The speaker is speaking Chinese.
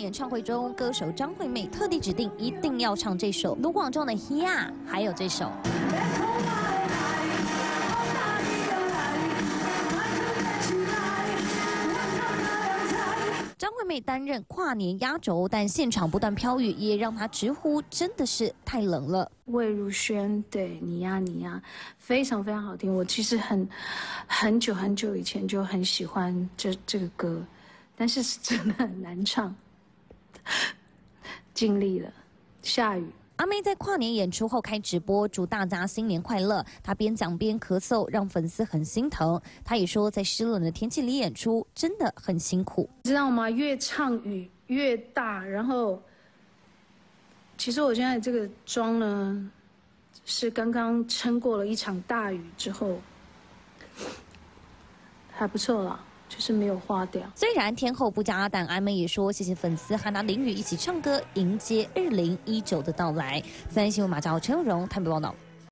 演唱会中，歌手张惠妹特地指定一定要唱这首卢广仲的《Here》，还有这首。 张惠妹担任跨年压轴，但现场不断飘雨，也让她直呼真的是太冷了。魏如萱对你呀你呀，非常非常好听。我其实很久以前就很喜欢这个歌，但是真的很难唱。尽力了，下雨。 阿妹在跨年演出后开直播，祝大家新年快乐。她边讲边咳嗽，让粉丝很心疼。她也说，在湿冷的天气里演出真的很辛苦，知道吗？越唱雨越大，然后其实我现在这个妆呢，是刚刚撑过了一场大雨之后，还不错啦。 就是没有化掉。虽然天后不佳，但阿妹也说谢谢粉丝和她淋雨一起唱歌，迎接2019的到来。三立新闻马兆陈永荣台北报道。